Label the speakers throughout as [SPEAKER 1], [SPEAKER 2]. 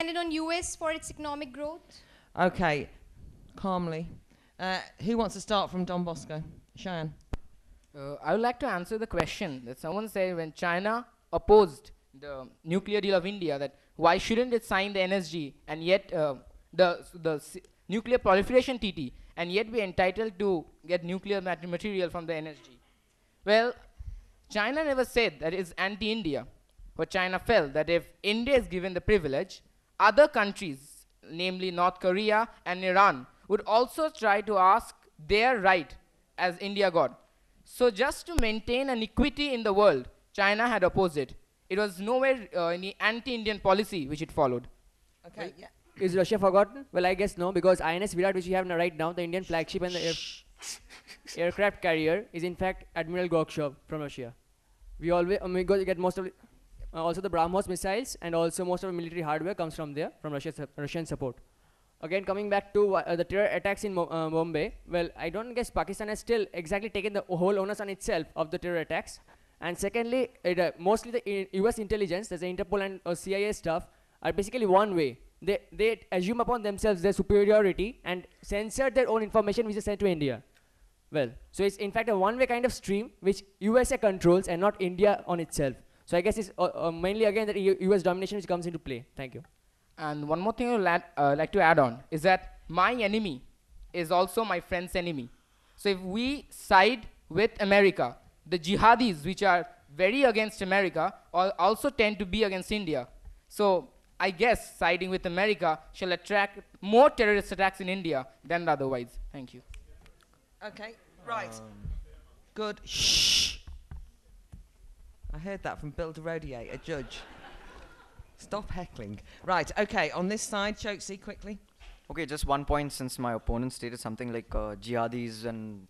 [SPEAKER 1] Dependent on US for its economic growth?
[SPEAKER 2] Okay, calmly. Who wants to start from Don Bosco? Cheyenne.
[SPEAKER 3] I would like to answer the question that someone said when China opposed the nuclear deal of India, that why shouldn't it sign the NSG and yet nuclear proliferation TT and yet be entitled to get nuclear material from the NSG? Well, China never said that it's anti-India, but China felt that if India is given the privilege, other countries, namely North Korea and Iran, would also try to ask their right as India got. So just to maintain an equity in the world, China had opposed it. It was nowhere any anti-Indian policy which it followed.
[SPEAKER 2] Okay, yeah.
[SPEAKER 4] Is Russia forgotten? Well, I guess no, because INS Virat, which we have right now, the Indian flagship and the aircraft carrier, is in fact Admiral Gorbachev from Russia. We always get most of also the BrahMos missiles, and also most of the military hardware comes from there, from Russian support. Again, coming back to the terror attacks in Bombay, well, I don't guess Pakistan has still exactly taken the whole onus on itself of the terror attacks. And secondly, mostly the US intelligence, there's the Interpol and CIA stuff, are basically one way. They assume upon themselves their superiority and censor their own information which is sent to India. Well, so it's in fact a one-way kind of stream which USA controls and not India on itself. So I guess it's mainly again the US domination which comes into play. Thank you.
[SPEAKER 3] And one more thing I would like to add on is that my enemy is also my friend's enemy. So if we side with America, the jihadis, which are very against America, also tend to be against India. So I guess siding with America shall attract more terrorist attacks in India than otherwise. Thank you.
[SPEAKER 2] Okay, right. Good. Shh. I heard that from Bill DeRodier, a judge. Stop heckling. Right, okay, on this side, Chokesy, quickly.
[SPEAKER 5] Okay, just one point, since my opponent stated something like jihadis and,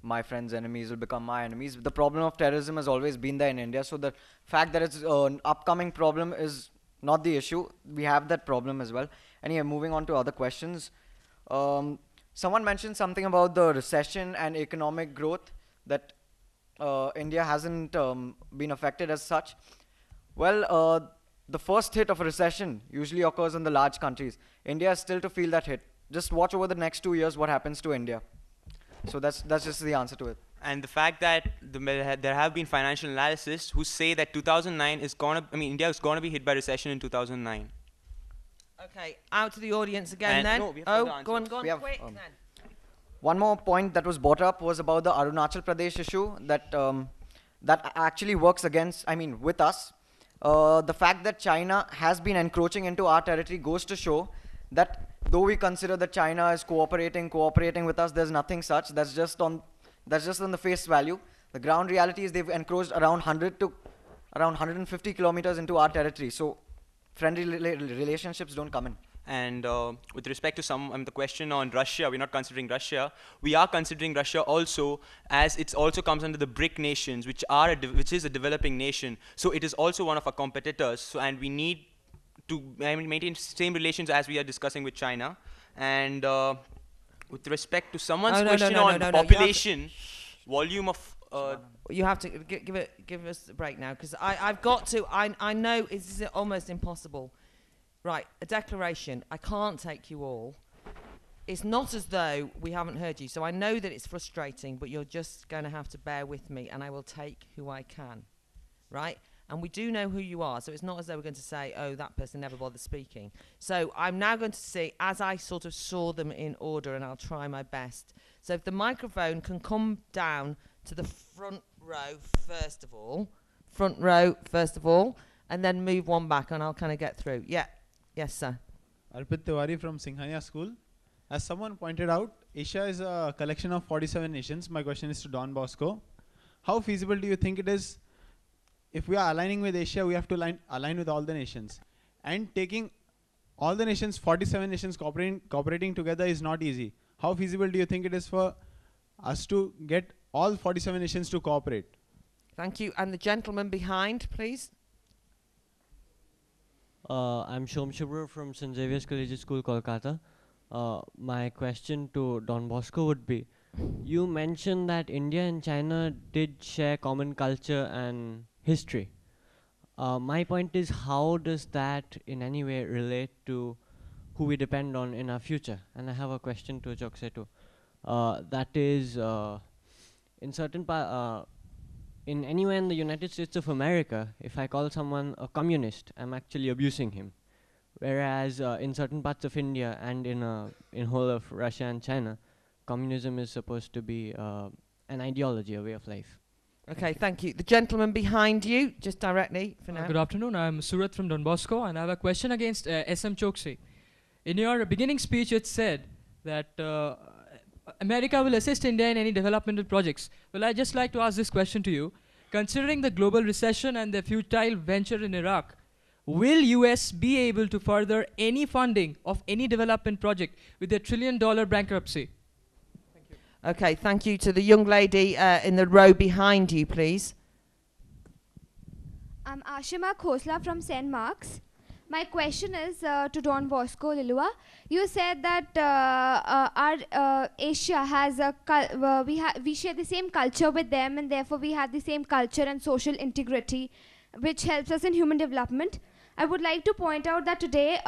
[SPEAKER 5] my friends' enemies will become my enemies. The problem of terrorism has always been there in India, so the fact that it's an upcoming problem is not the issue. We have that problem as well. Anyway, moving on to other questions. Someone mentioned something about the recession and economic growth, that India hasn't been affected as such. Well, the first hit of a recession usually occurs in the large countries. India is still to feel that hit. Just watch over the next 2 years what happens to India. So that's just the answer to it.
[SPEAKER 6] And the fact that there have been financial analysts who say that 2009 is India is going to be hit by recession in 2009.
[SPEAKER 2] Okay, out to the audience again
[SPEAKER 6] And
[SPEAKER 2] then.
[SPEAKER 6] no, we have
[SPEAKER 2] Oh,
[SPEAKER 6] further
[SPEAKER 2] go on,
[SPEAKER 6] answers.
[SPEAKER 2] go on,
[SPEAKER 5] We have,
[SPEAKER 2] quick then.
[SPEAKER 5] One more point that was brought up was about the Arunachal Pradesh issue that that actually works with us. The fact that China has been encroaching into our territory goes to show that though we consider that China is cooperating with us, there's nothing such. That's just on the face value. The ground reality is they've encroached around 100 to around 150 kilometers into our territory. So friendly relationships don't come in.
[SPEAKER 6] And with respect to the question on Russia, we're not considering Russia. We are considering Russia also, as it also comes under the BRIC nations, which is a developing nation. So it is also one of our competitors. So, and we need to maintain same relations as we are discussing with China. And with respect to someone's question on population, volume of
[SPEAKER 2] you have to give us a break now, because I've got to. I know it's almost impossible. Right, a declaration. I can't take you all. It's not as though we haven't heard you, so I know that it's frustrating, but you're just going to have to bear with me, and I will take who I can, right? And we do know who you are, so it's not as though we're going to say, oh, that person never bothered speaking. So I'm now going to see, as I sort of saw them in order, and I'll try my best. So if the microphone can come down to the front row first of all, and then move one back, and I'll kind of get through. Yeah. Yes, sir.
[SPEAKER 7] Arpit Tiwari from Singhania School. As someone pointed out, Asia is a collection of 47 nations. My question is to Don Bosco. How feasible do you think it is, if we are aligning with Asia, we have to align with all the nations? And taking all the nations, 47 nations cooperating together is not easy. How feasible do you think it is for us to get all 47 nations to cooperate?
[SPEAKER 2] Thank you. And the gentleman behind, please.
[SPEAKER 8] I'm Shom Shubro from St. Xavier's Collegiate School, Kolkata. My question to Don Bosco would be, you mentioned that India and China did share common culture and history. My point is, how does that in any way relate to who we depend on in our future? And I have a question to Jokse too. That is, in certain in anywhere in the United States of America, if I call someone a communist, I'm actually abusing him. Whereas in certain parts of India and in whole of Russia and China, communism is supposed to be an ideology, a way of life.
[SPEAKER 2] Okay, thank you. The gentleman behind you, just directly for now.
[SPEAKER 9] Good afternoon. I'm Surat from Don Bosco, and I have a question against SM Choksi. In your beginning speech, it said that America will assist India in any developmental projects. Well, I'd just like to ask this question to you. Considering the global recession and the futile venture in Iraq, will US be able to further any funding of any development project with a $1 trillion bankruptcy?
[SPEAKER 2] Okay, thank you. To the young lady in the row behind you, please.
[SPEAKER 1] I'm Ashima Khosla from St. Mark's. My question is to Don Bosco Lilua. You said that our Asia has a we share the same culture with them, and therefore we have the same culture and social integrity, which helps us in human development. I would like to point out that today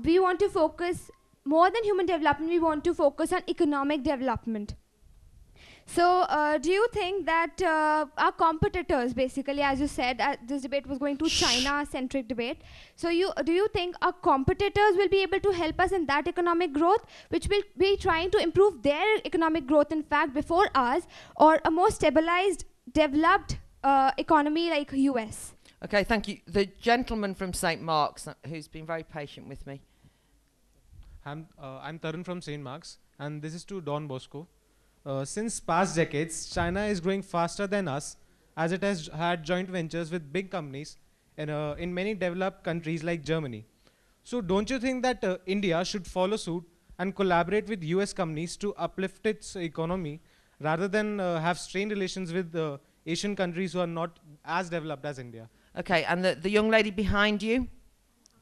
[SPEAKER 1] we want to focus more than human development. We want to focus on economic development. So do you think that our competitors, basically, as you said, this debate was going to China-centric debate. So do you think our competitors will be able to help us in that economic growth, which will be trying to improve their economic growth, in fact, before us, or a more stabilized, developed economy like US?
[SPEAKER 2] Okay, thank you. The gentleman from St. Mark's, who's been very patient with me.
[SPEAKER 10] I'm Tarun from St. Mark's, and this is to Don Bosco. Since past decades, China is growing faster than us, as it has had joint ventures with big companies in many developed countries like Germany. So don't you think that India should follow suit and collaborate with US companies to uplift its economy, rather than have strained relations with Asian countries who are not as developed as India?
[SPEAKER 2] Okay, and the young lady behind you,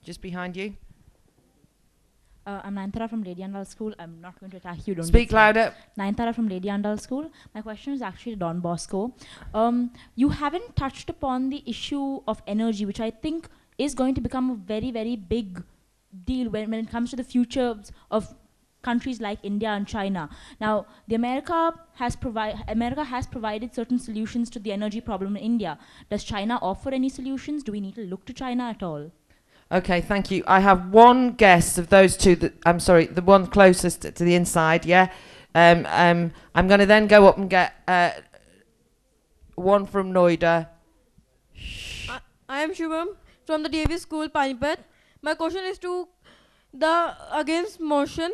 [SPEAKER 2] just behind you.
[SPEAKER 11] I'm Nayanthara from Lady Andal School. I'm not going to attack you. Don't
[SPEAKER 2] Speak louder.
[SPEAKER 11] Nayanthara from Lady Andal School. My question is actually Don Bosco. You haven't touched upon the issue of energy, which I think is going to become a very, very big deal when it comes to the future of countries like India and China. Now, America has provided certain solutions to the energy problem in India. Does China offer any solutions? Do we need to look to China at all?
[SPEAKER 2] Okay, thank you. I have one guest of those two that, I'm sorry, the one closest to the inside, yeah. I'm going to then go up and get one from Noida.
[SPEAKER 12] I am Shubham from the DAV school, Panipat. My question is to the against motion.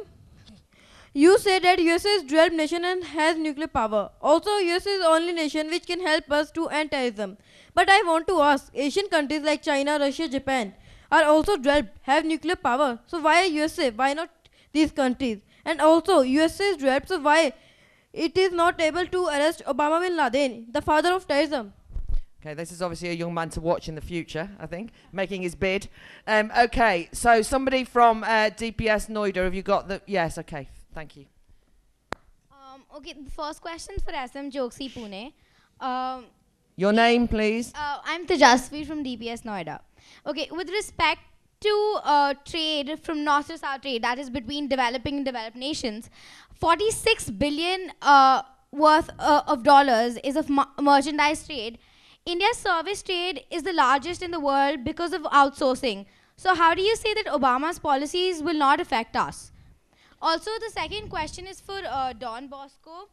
[SPEAKER 12] You say that USA is developed nation and has nuclear power. Also, USA is the only nation which can help us to end terrorism. But I want to ask, Asian countries like China, Russia, Japan are also developed, have nuclear power. So why USA? Why not these countries? And also, USA is developed, so why it is not able to arrest Osama bin Laden, the father of terrorism?
[SPEAKER 2] Okay, this is obviously a young man to watch in the future, I think, making his bid. Okay, so somebody from DPS Noida, have you got the... Yes, okay, thank you.
[SPEAKER 1] Okay, the first question for SM Choksi Pune.
[SPEAKER 2] Your name, please.
[SPEAKER 1] I'm Tejasvi from DPS Noida. Okay, with respect to trade from north to south trade, that is between developing and developed nations, 46 billion worth of dollars is of merchandise trade. India's service trade is the largest in the world because of outsourcing. So how do you say that Obama's policies will not affect us? Also, the second question is for Don Bosco.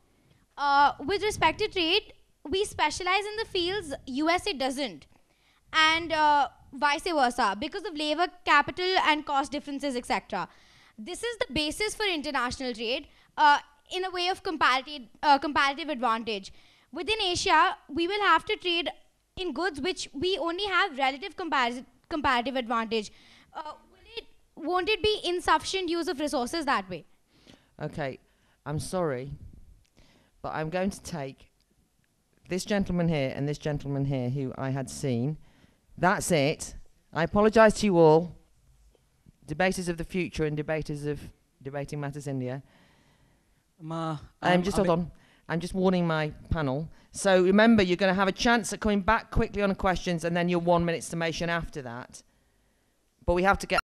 [SPEAKER 1] With respect to trade, we specialize in the fields USA doesn't, and vice versa, because of labor, capital, and cost differences, etc. This is the basis for international trade in a way of comparative advantage. Within Asia, we will have to trade in goods which we only have relative comparative advantage. Won't it be insufficient use of resources that way?
[SPEAKER 2] Okay, I'm sorry, but I'm going to take this gentleman here and this gentleman here who I had seen. That's it. I apologise to you all, debaters of the future and debaters of Debating Matters India.
[SPEAKER 13] Ma,
[SPEAKER 2] Just hold on. I'm just warning my panel. So remember, you're going to have a chance at coming back quickly on questions and then your 1 minute summation after that. But we have to get